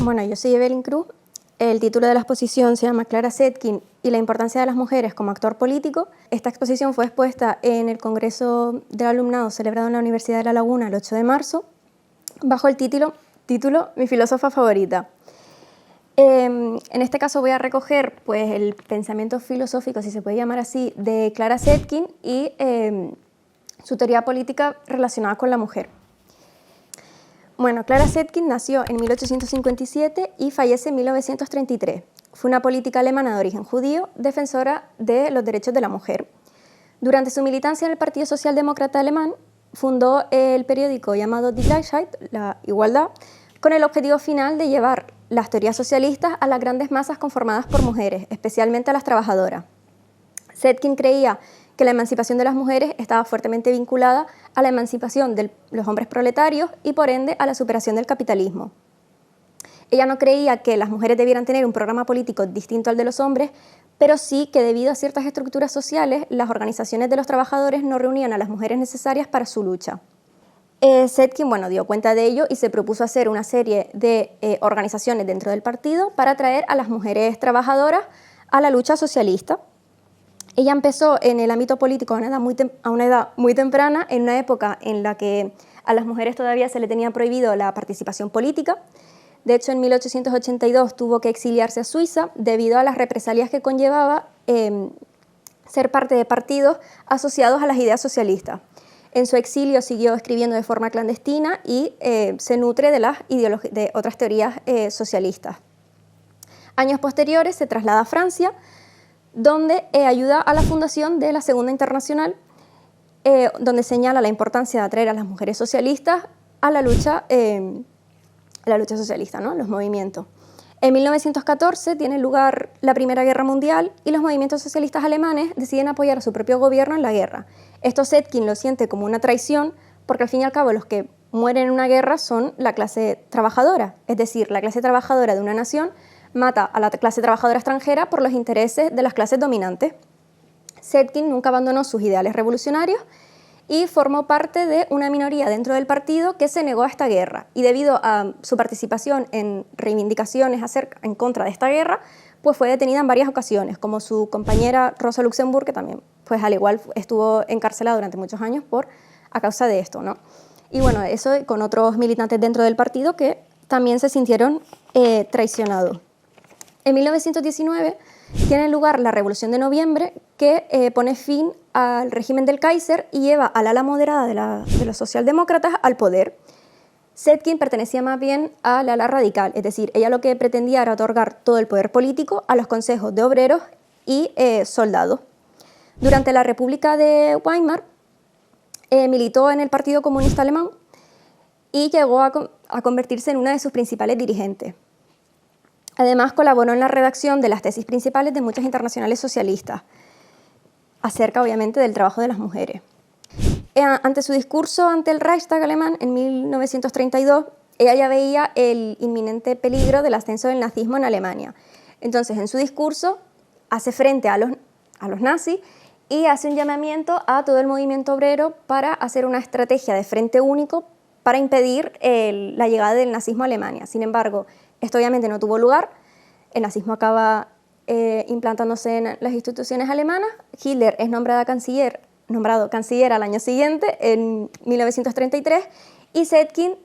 Bueno, yo soy Evelyn Cruz. El título de la exposición se llama Clara Zetkin y la importancia de las mujeres como actor político. Esta exposición fue expuesta en el Congreso del Alumnado celebrado en la Universidad de La Laguna el 8 de marzo, bajo el título Mi filósofa favorita. En este caso voy a recoger pues, el pensamiento filosófico, si se puede llamar así, de Clara Zetkin y su teoría política relacionada con la mujer. Bueno, Clara Zetkin nació en 1857 y fallece en 1933. Fue una política alemana de origen judío, defensora de los derechos de la mujer. Durante su militancia en el Partido Socialdemócrata Alemán, fundó el periódico llamado Die Gleichheit, la igualdad, con el objetivo final de llevar las teorías socialistas a las grandes masas conformadas por mujeres, especialmente a las trabajadoras. Zetkin creía que la emancipación de las mujeres estaba fuertemente vinculada a la emancipación de los hombres proletarios y por ende a la superación del capitalismo. Ella no creía que las mujeres debieran tener un programa político distinto al de los hombres, pero sí que debido a ciertas estructuras sociales, las organizaciones de los trabajadores no reunían a las mujeres necesarias para su lucha. Zetkin dio cuenta de ello y se propuso hacer una serie de organizaciones dentro del partido para atraer a las mujeres trabajadoras a la lucha socialista. Ella empezó en el ámbito político a una edad muy temprana, en una época en la que a las mujeres todavía se le tenía prohibido la participación política. De hecho, en 1882 tuvo que exiliarse a Suiza debido a las represalias que conllevaba ser parte de partidos asociados a las ideas socialistas. En su exilio siguió escribiendo de forma clandestina y se nutre de otras teorías socialistas. Años posteriores se traslada a Francia, donde ayuda a la fundación de la Segunda Internacional, donde señala la importancia de atraer a las mujeres socialistas a la lucha socialista, ¿no? Los movimientos. En 1914 tiene lugar la Primera Guerra Mundial y los movimientos socialistas alemanes deciden apoyar a su propio gobierno en la guerra. Esto Zetkin lo siente como una traición porque al fin y al cabo los que mueren en una guerra son la clase trabajadora, es decir, la clase trabajadora de una nación mata a la clase trabajadora extranjera por los intereses de las clases dominantes. Zetkin nunca abandonó sus ideales revolucionarios y formó parte de una minoría dentro del partido que se negó a esta guerra. Y debido a su participación en reivindicaciones en contra de esta guerra, pues fue detenida en varias ocasiones, como su compañera Rosa Luxemburg, que también, pues al igual, estuvo encarcelada durante muchos años a causa de esto, ¿no? Y bueno, eso con otros militantes dentro del partido que también se sintieron traicionados. En 1919 tiene lugar la Revolución de Noviembre, que pone fin al régimen del Kaiser y lleva al ala moderada de los socialdemócratas al poder. Zetkin pertenecía más bien al ala radical, es decir, ella lo que pretendía era otorgar todo el poder político a los consejos de obreros y soldados. Durante la República de Weimar militó en el Partido Comunista Alemán y llegó a convertirse en una de sus principales dirigentes. Además, colaboró en la redacción de las tesis principales de muchas internacionales socialistas, acerca, obviamente, del trabajo de las mujeres. Ante su discurso ante el Reichstag alemán en 1932, ella ya veía el inminente peligro del ascenso del nazismo en Alemania. Entonces, en su discurso, hace frente a los nazis y hace un llamamiento a todo el movimiento obrero para hacer una estrategia de frente único para impedir la llegada del nazismo a Alemania. Sin embargo, esto obviamente no tuvo lugar, el nazismo acaba implantándose en las instituciones alemanas, Hitler es nombrado canciller al año siguiente, en 1933, y Zetkin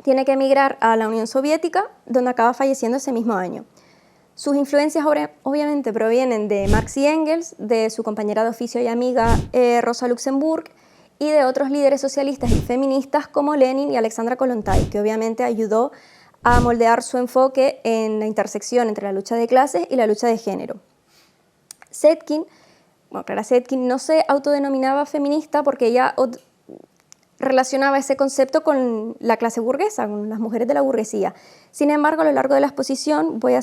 tiene que emigrar a la Unión Soviética, donde acaba falleciendo ese mismo año. Sus influencias obviamente provienen de Marx y Engels, de su compañera de oficio y amiga Rosa Luxemburg, y de otros líderes socialistas y feministas como Lenin y Alexandra Kollontai, que obviamente ayudó a moldear su enfoque en la intersección entre la lucha de clases y la lucha de género. Clara Zetkin no se autodenominaba feminista porque ella relacionaba ese concepto con la clase burguesa, con las mujeres de la burguesía. Sin embargo, a lo largo de la exposición voy a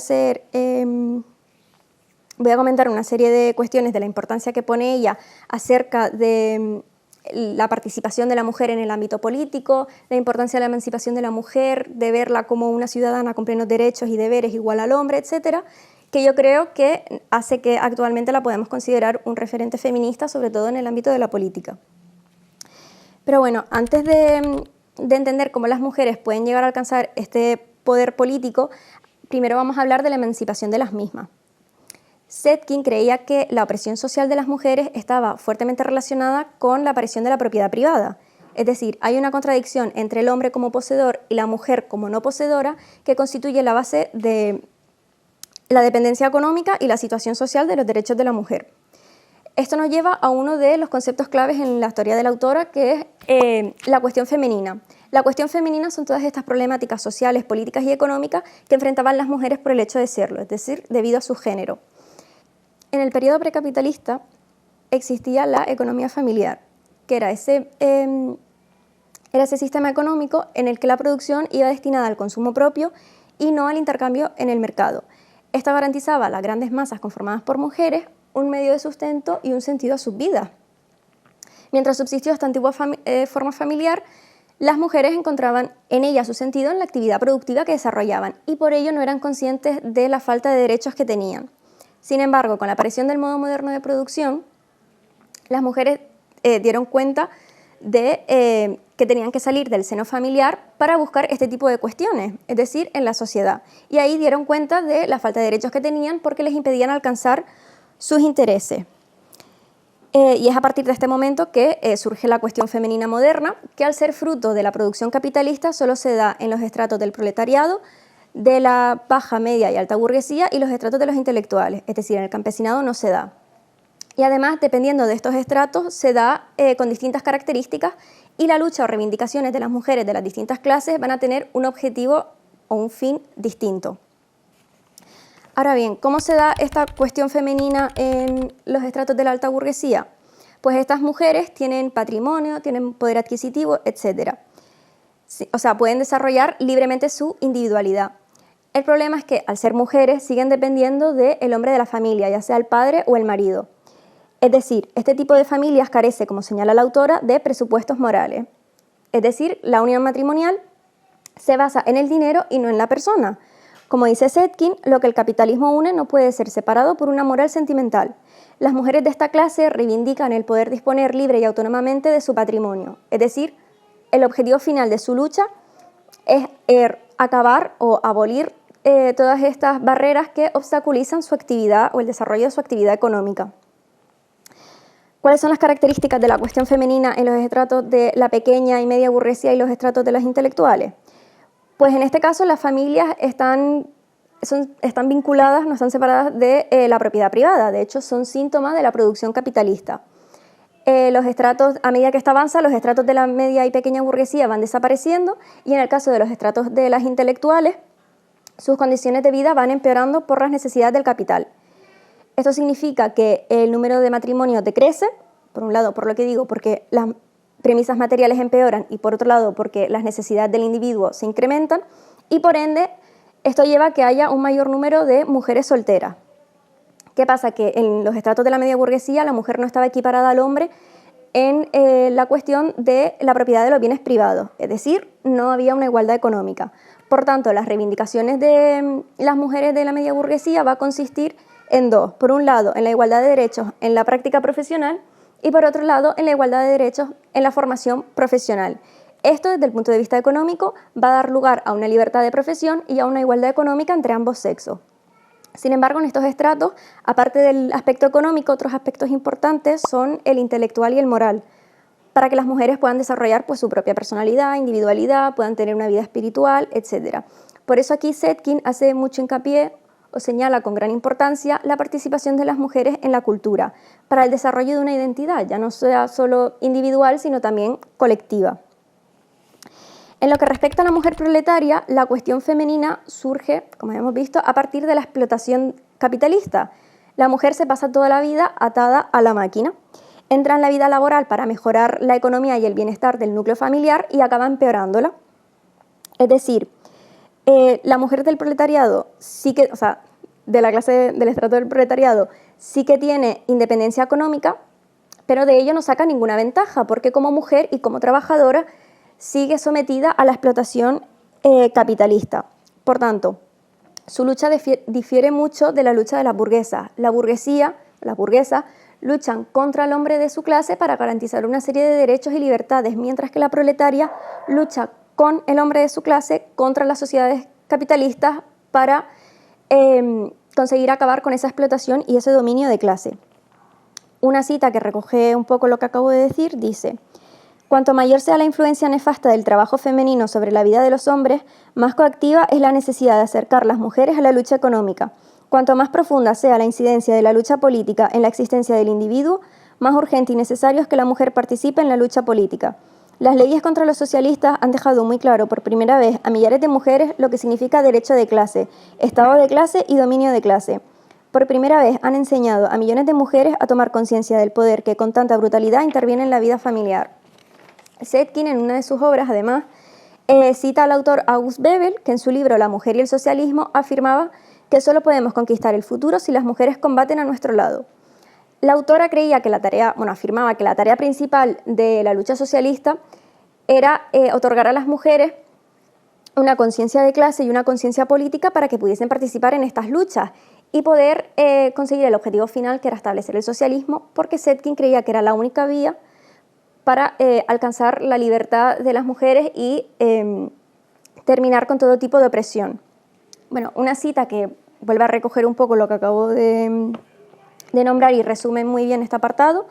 comentar una serie de cuestiones de la importancia que pone ella acerca de la participación de la mujer en el ámbito político, la importancia de la emancipación de la mujer, de verla como una ciudadana con plenos derechos y deberes igual al hombre, etcétera, que yo creo que hace que actualmente la podemos considerar un referente feminista, sobre todo en el ámbito de la política. Pero bueno, antes de entender cómo las mujeres pueden llegar a alcanzar este poder político, primero vamos a hablar de la emancipación de las mismas. Zetkin creía que la opresión social de las mujeres estaba fuertemente relacionada con la aparición de la propiedad privada. Es decir, hay una contradicción entre el hombre como poseedor y la mujer como no poseedora que constituye la base de la dependencia económica y la situación social de los derechos de la mujer. Esto nos lleva a uno de los conceptos claves en la teoría de la autora, que es la cuestión femenina. La cuestión femenina son todas estas problemáticas sociales, políticas y económicas que enfrentaban las mujeres por el hecho de serlo, es decir, debido a su género. En el periodo precapitalista existía la economía familiar, que era ese sistema económico en el que la producción iba destinada al consumo propio y no al intercambio en el mercado. Esto garantizaba a las grandes masas conformadas por mujeres un medio de sustento y un sentido a sus vidas. Mientras subsistió esta antigua forma familiar, las mujeres encontraban en ella su sentido en la actividad productiva que desarrollaban y por ello no eran conscientes de la falta de derechos que tenían. Sin embargo, con la aparición del modo moderno de producción, las mujeres dieron cuenta de que tenían que salir del seno familiar para buscar este tipo de cuestiones, es decir, en la sociedad. Y ahí dieron cuenta de la falta de derechos que tenían porque les impedían alcanzar sus intereses. Y es a partir de este momento que surge la cuestión femenina moderna, que al ser fruto de la producción capitalista solo se da en los estratos del proletariado, de la baja, media y alta burguesía y los estratos de los intelectuales, es decir, en el campesinado no se da. Y además, dependiendo de estos estratos, se da con distintas características y la lucha o reivindicaciones de las mujeres de las distintas clases van a tener un objetivo o un fin distinto. Ahora bien, ¿cómo se da esta cuestión femenina en los estratos de la alta burguesía? Pues estas mujeres tienen patrimonio, tienen poder adquisitivo, etc. O sea, pueden desarrollar libremente su individualidad. El problema es que, al ser mujeres, siguen dependiendo del hombre de la familia, ya sea el padre o el marido. Es decir, este tipo de familias carece, como señala la autora, de presupuestos morales. Es decir, la unión matrimonial se basa en el dinero y no en la persona. Como dice Zetkin, lo que el capitalismo une no puede ser separado por una moral sentimental. Las mujeres de esta clase reivindican el poder disponer libre y autónomamente de su patrimonio. Es decir, el objetivo final de su lucha es acabar o abolir todas estas barreras que obstaculizan su actividad o el desarrollo de su actividad económica. ¿Cuáles son las características de la cuestión femenina en los estratos de la pequeña y media burguesía y los estratos de los intelectuales? Pues en este caso las familias están vinculadas, no están separadas de la propiedad privada, de hecho son síntomas de la producción capitalista. Los estratos, a medida que esto avanza, los estratos de la media y pequeña burguesía van desapareciendo y en el caso de los estratos de las intelectuales, sus condiciones de vida van empeorando por las necesidades del capital. Esto significa que el número de matrimonios decrece, por un lado, por lo que digo, porque las premisas materiales empeoran y por otro lado, porque las necesidades del individuo se incrementan y por ende, esto lleva a que haya un mayor número de mujeres solteras. ¿Qué pasa? Que en los estratos de la media burguesía la mujer no estaba equiparada al hombre en la cuestión de la propiedad de los bienes privados, es decir, no había una igualdad económica. Por tanto, las reivindicaciones de las mujeres de la media burguesía va a consistir en dos. Por un lado, en la igualdad de derechos en la práctica profesional y por otro lado, en la igualdad de derechos en la formación profesional. Esto, desde el punto de vista económico, va a dar lugar a una libertad de profesión y a una igualdad económica entre ambos sexos. Sin embargo, en estos estratos, aparte del aspecto económico, otros aspectos importantes son el intelectual y el moral, para que las mujeres puedan desarrollar pues, su propia personalidad, individualidad, puedan tener una vida espiritual, etc. Por eso aquí Zetkin hace mucho hincapié o señala con gran importancia la participación de las mujeres en la cultura, para el desarrollo de una identidad, ya no sea solo individual, sino también colectiva. En lo que respecta a la mujer proletaria, la cuestión femenina surge, como hemos visto, a partir de la explotación capitalista. La mujer se pasa toda la vida atada a la máquina. Entra en la vida laboral para mejorar la economía y el bienestar del núcleo familiar y acaba empeorándola. Es decir, la mujer del proletariado, sí que, o sea, de la clase del estrato del proletariado, sí que tiene independencia económica, pero de ello no saca ninguna ventaja, porque como mujer y como trabajadora sigue sometida a la explotación capitalista. Por tanto, su lucha difiere mucho de la lucha de las burguesas. Las burguesas luchan contra el hombre de su clase para garantizar una serie de derechos y libertades, mientras que la proletaria lucha con el hombre de su clase contra las sociedades capitalistas para conseguir acabar con esa explotación y ese dominio de clase. Una cita que recoge un poco lo que acabo de decir dice: cuanto mayor sea la influencia nefasta del trabajo femenino sobre la vida de los hombres, más coactiva es la necesidad de acercar las mujeres a la lucha económica. Cuanto más profunda sea la incidencia de la lucha política en la existencia del individuo, más urgente y necesario es que la mujer participe en la lucha política. Las leyes contra los socialistas han dejado muy claro por primera vez a millares de mujeres lo que significa derecho de clase, estado de clase y dominio de clase. Por primera vez han enseñado a millones de mujeres a tomar conciencia del poder que con tanta brutalidad interviene en la vida familiar. Zetkin, en una de sus obras, además, cita al autor August Bebel, que en su libro La mujer y el socialismo afirmaba que solo podemos conquistar el futuro si las mujeres combaten a nuestro lado. La autora creía que afirmaba que la tarea principal de la lucha socialista era otorgar a las mujeres una conciencia de clase y una conciencia política para que pudiesen participar en estas luchas y poder conseguir el objetivo final, que era establecer el socialismo, porque Zetkin creía que era la única vía para alcanzar la libertad de las mujeres y terminar con todo tipo de opresión. Bueno, una cita que vuelve a recoger un poco lo que acabo de nombrar y resume muy bien este apartado,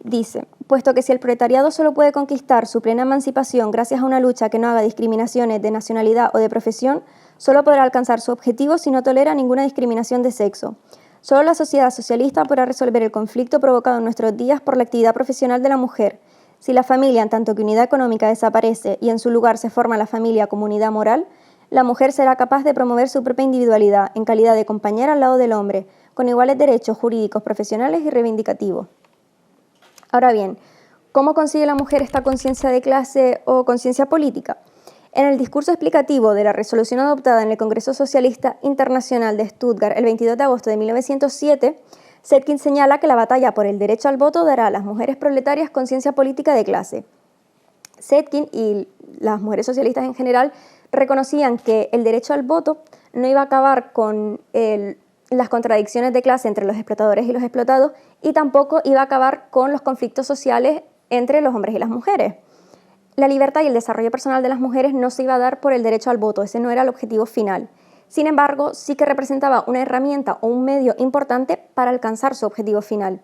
dice: puesto que si el proletariado solo puede conquistar su plena emancipación gracias a una lucha que no haga discriminaciones de nacionalidad o de profesión, solo podrá alcanzar su objetivo si no tolera ninguna discriminación de sexo. Solo la sociedad socialista podrá resolver el conflicto provocado en nuestros días por la actividad profesional de la mujer. Si la familia, en tanto que unidad económica, desaparece y en su lugar se forma la familia como unidad moral, la mujer será capaz de promover su propia individualidad en calidad de compañera al lado del hombre, con iguales derechos jurídicos, profesionales y reivindicativos. Ahora bien, ¿cómo consigue la mujer esta conciencia de clase o conciencia política? En el discurso explicativo de la resolución adoptada en el Congreso Socialista Internacional de Stuttgart el 22 de agosto de 1907, Zetkin señala que la batalla por el derecho al voto dará a las mujeres proletarias conciencia política de clase. Zetkin y las mujeres socialistas en general reconocían que el derecho al voto no iba a acabar con las contradicciones de clase entre los explotadores y los explotados, y tampoco iba a acabar con los conflictos sociales entre los hombres y las mujeres. La libertad y el desarrollo personal de las mujeres no se iba a dar por el derecho al voto, ese no era el objetivo final. Sin embargo, sí que representaba una herramienta o un medio importante para alcanzar su objetivo final.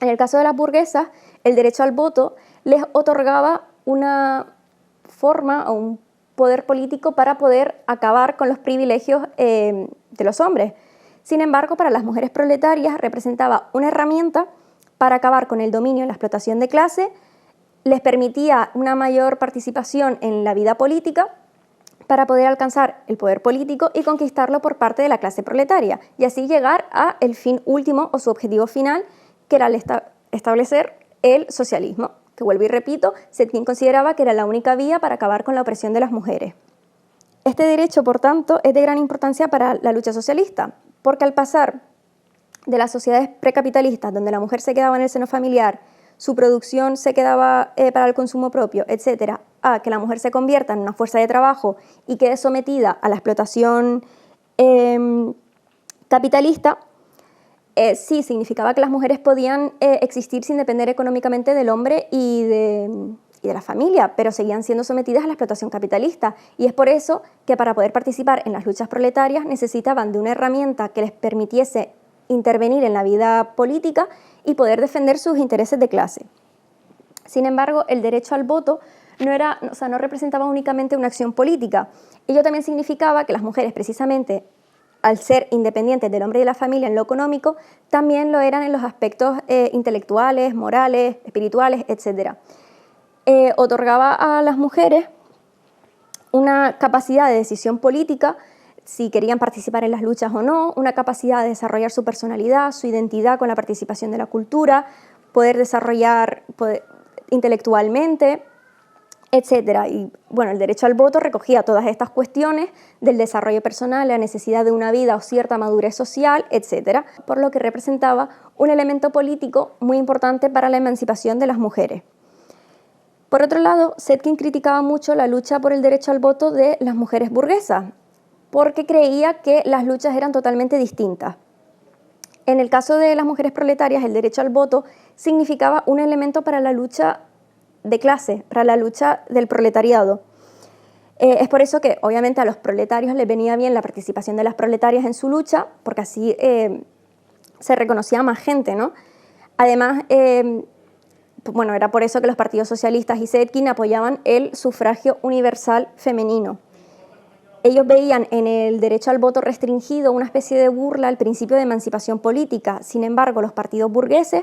En el caso de las burguesas, el derecho al voto les otorgaba una forma o un poder político para poder acabar con los privilegios de los hombres. Sin embargo, para las mujeres proletarias representaba una herramienta para acabar con el dominio y la explotación de clase, les permitía una mayor participación en la vida política para poder alcanzar el poder político y conquistarlo por parte de la clase proletaria, y así llegar al fin último o su objetivo final, que era establecer el socialismo, que vuelvo y repito, Zetkin consideraba que era la única vía para acabar con la opresión de las mujeres. Este derecho, por tanto, es de gran importancia para la lucha socialista, porque al pasar de las sociedades precapitalistas, donde la mujer se quedaba en el seno familiar, su producción se quedaba para el consumo propio, etcétera, a que la mujer se convierta en una fuerza de trabajo y quede sometida a la explotación capitalista, sí significaba que las mujeres podían existir sin depender económicamente del hombre y de la familia, pero seguían siendo sometidas a la explotación capitalista. Y es por eso que para poder participar en las luchas proletarias necesitaban de una herramienta que les permitiese intervenir en la vida política y poder defender sus intereses de clase. Sin embargo, el derecho al voto no representaba únicamente una acción política. Ello también significaba que las mujeres, precisamente al ser independientes del hombre y de la familia en lo económico, también lo eran en los aspectos intelectuales, morales, espirituales, etc. Otorgaba a las mujeres una capacidad de decisión política, si querían participar en las luchas o no, una capacidad de desarrollar su personalidad, su identidad con la participación de la cultura, poder desarrollar intelectualmente, etc. Y bueno, el derecho al voto recogía todas estas cuestiones del desarrollo personal, la necesidad de una vida o cierta madurez social, etc., por lo que representaba un elemento político muy importante para la emancipación de las mujeres. Por otro lado, Zetkin criticaba mucho la lucha por el derecho al voto de las mujeres burguesas, porque creía que las luchas eran totalmente distintas. En el caso de las mujeres proletarias, el derecho al voto significaba un elemento para la lucha de clase, para la lucha del proletariado. Es por eso que obviamente a los proletarios les venía bien la participación de las proletarias en su lucha, porque así se reconocía a más gente, ¿no? Además, bueno, era por eso que los partidos socialistas y Zetkin apoyaban el sufragio universal femenino. Ellos veían en el derecho al voto restringido una especie de burla al principio de emancipación política. Sin embargo, los partidos burgueses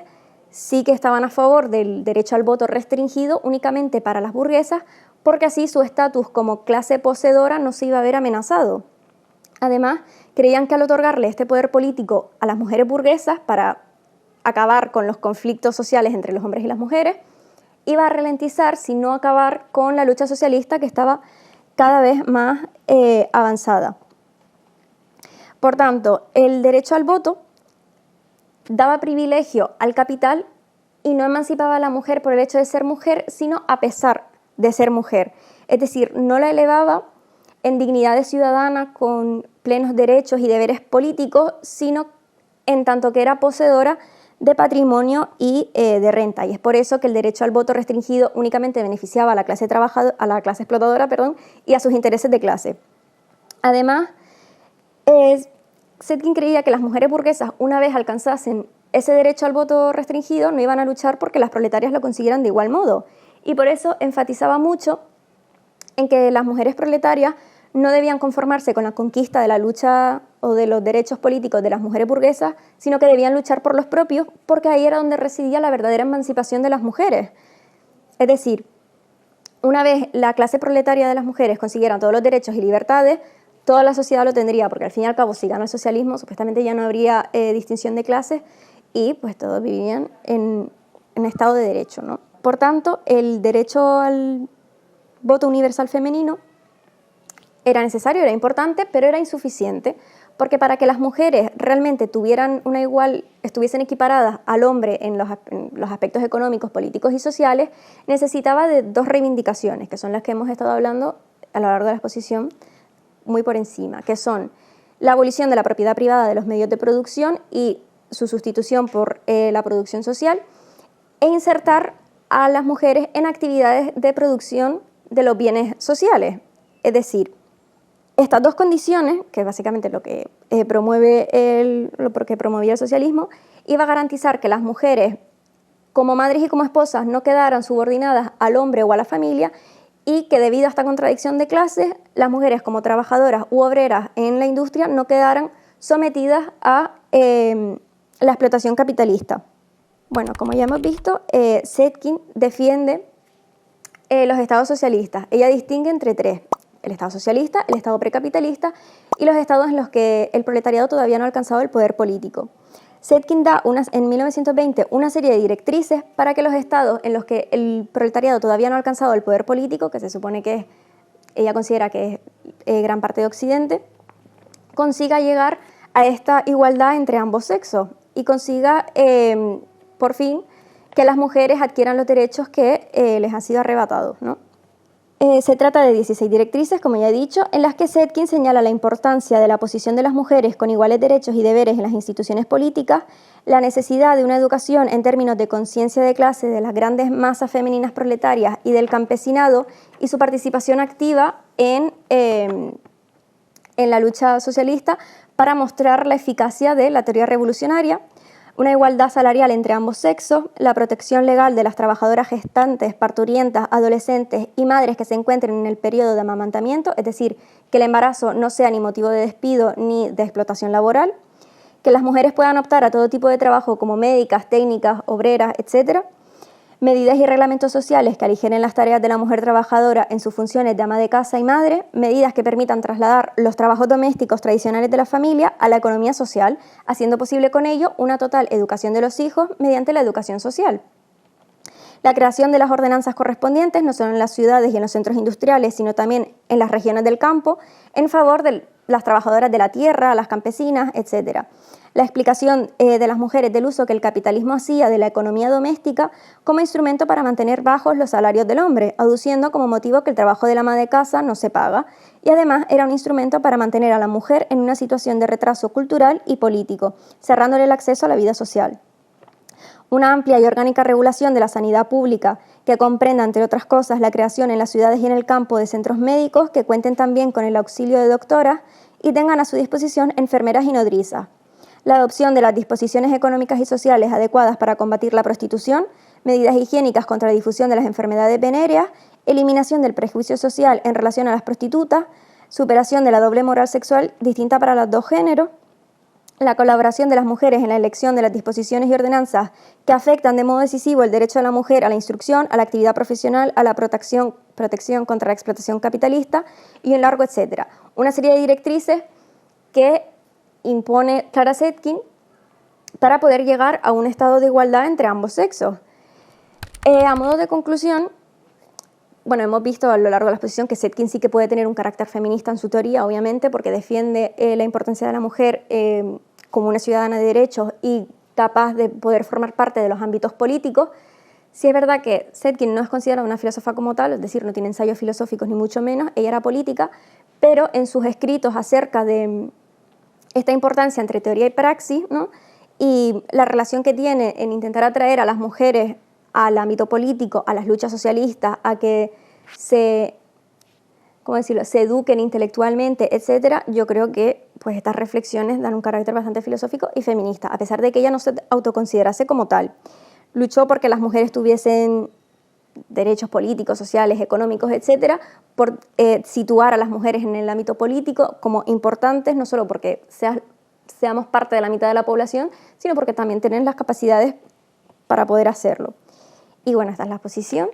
sí que estaban a favor del derecho al voto restringido únicamente para las burguesas, porque así su estatus como clase poseedora no se iba a ver amenazado. Además, creían que al otorgarle este poder político a las mujeres burguesas para acabar con los conflictos sociales entre los hombres y las mujeres, iba a ralentizar, sino acabar con la lucha socialista que estaba cada vez más avanzada. Por tanto, el derecho al voto daba privilegio al capital y no emancipaba a la mujer por el hecho de ser mujer, sino a pesar de ser mujer. Es decir, no la elevaba en dignidad de ciudadana con plenos derechos y deberes políticos, sino en tanto que era poseedora de patrimonio y de renta. Y es por eso que el derecho al voto restringido únicamente beneficiaba a la clase explotadora, y a sus intereses de clase. Además, Zetkin creía que las mujeres burguesas, una vez alcanzasen ese derecho al voto restringido, no iban a luchar porque las proletarias lo consiguieran de igual modo. Y por eso enfatizaba mucho en que las mujeres proletarias no debían conformarse con la conquista de la lucha o de los derechos políticos de las mujeres burguesas, sino que debían luchar por los propios, porque ahí era donde residía la verdadera emancipación de las mujeres. Es decir, una vez la clase proletaria de las mujeres consiguieran todos los derechos y libertades, toda la sociedad lo tendría, porque al fin y al cabo, si gana el socialismo, supuestamente ya no habría distinción de clases y pues todos vivirían en estado de derecho, ¿no? Por tanto, el derecho al voto universal femenino era necesario, era importante, pero era insuficiente, porque para que las mujeres realmente tuvieran estuviesen equiparadas al hombre en los aspectos económicos, políticos y sociales, necesitaba de dos reivindicaciones, que son las que hemos estado hablando a lo largo de la exposición muy por encima, que son la abolición de la propiedad privada de los medios de producción y su sustitución por la producción social, e insertar a las mujeres en actividades de producción de los bienes sociales. Es decir, estas dos condiciones, que es básicamente lo que promovía el socialismo, iba a garantizar que las mujeres, como madres y como esposas, no quedaran subordinadas al hombre o a la familia, y que debido a esta contradicción de clases, las mujeres como trabajadoras u obreras en la industria no quedaran sometidas a la explotación capitalista. Bueno, como ya hemos visto, Zetkin defiende los estados socialistas. Ella distingue entre tres: el estado socialista, el estado precapitalista y los estados en los que el proletariado todavía no ha alcanzado el poder político. Zetkin da en 1920 una serie de directrices para que los estados en los que el proletariado todavía no ha alcanzado el poder político, que se supone que ella considera que es gran parte de Occidente, consiga llegar a esta igualdad entre ambos sexos y consiga por fin que las mujeres adquieran los derechos que les han sido arrebatados, ¿no? Se trata de 16 directrices, como ya he dicho, en las que Zetkin señala la importancia de la posición de las mujeres con iguales derechos y deberes en las instituciones políticas, la necesidad de una educación en términos de conciencia de clase de las grandes masas femeninas proletarias y del campesinado, y su participación activa en la lucha socialista para mostrar la eficacia de la teoría revolucionaria, una igualdad salarial entre ambos sexos, la protección legal de las trabajadoras gestantes, parturientas, adolescentes y madres que se encuentren en el periodo de amamantamiento, es decir, que el embarazo no sea ni motivo de despido ni de explotación laboral, que las mujeres puedan optar a todo tipo de trabajo como médicas, técnicas, obreras, etc., medidas y reglamentos sociales que aligeren las tareas de la mujer trabajadora en sus funciones de ama de casa y madre, medidas que permitan trasladar los trabajos domésticos tradicionales de la familia a la economía social, haciendo posible con ello una total educación de los hijos mediante la educación social. La creación de las ordenanzas correspondientes, no solo en las ciudades y en los centros industriales, sino también en las regiones del campo, en favor de las trabajadoras de la tierra, las campesinas, etc. La explicación de las mujeres del uso que el capitalismo hacía de la economía doméstica como instrumento para mantener bajos los salarios del hombre, aduciendo como motivo que el trabajo de la ama de casa no se paga, y además era un instrumento para mantener a la mujer en una situación de retraso cultural y político, cerrándole el acceso a la vida social. Una amplia y orgánica regulación de la sanidad pública que comprenda, entre otras cosas, la creación en las ciudades y en el campo de centros médicos que cuenten también con el auxilio de doctoras y tengan a su disposición enfermeras y nodrizas. La adopción de las disposiciones económicas y sociales adecuadas para combatir la prostitución, medidas higiénicas contra la difusión de las enfermedades venéreas, eliminación del prejuicio social en relación a las prostitutas, superación de la doble moral sexual distinta para los dos géneros, la colaboración de las mujeres en la elección de las disposiciones y ordenanzas que afectan de modo decisivo el derecho de la mujer a la instrucción, a la actividad profesional, a la protección contra la explotación capitalista y un largo etcétera. Una serie de directrices que impone Clara Zetkin para poder llegar a un estado de igualdad entre ambos sexos. A modo de conclusión, bueno, hemos visto a lo largo de la exposición que Zetkin sí que puede tener un carácter feminista en su teoría, obviamente, porque defiende la importancia de la mujer como una ciudadana de derechos y capaz de poder formar parte de los ámbitos políticos. Sí es verdad que Zetkin no es considerada una filósofa como tal, es decir, no tiene ensayos filosóficos ni mucho menos, ella era política, pero en sus escritos acerca de esta importancia entre teoría y praxis, ¿no? Y la relación que tiene en intentar atraer a las mujeres al ámbito político, a las luchas socialistas, a que se eduquen intelectualmente, etcétera, yo creo que pues, estas reflexiones dan un carácter bastante filosófico y feminista, a pesar de que ella no se autoconsiderase como tal. Luchó porque las mujeres tuviesen derechos políticos, sociales, económicos, etcétera, por situar a las mujeres en el ámbito político como importantes, no solo porque seamos parte de la mitad de la población, sino porque también tienen las capacidades para poder hacerlo. Y bueno, esta es la exposición.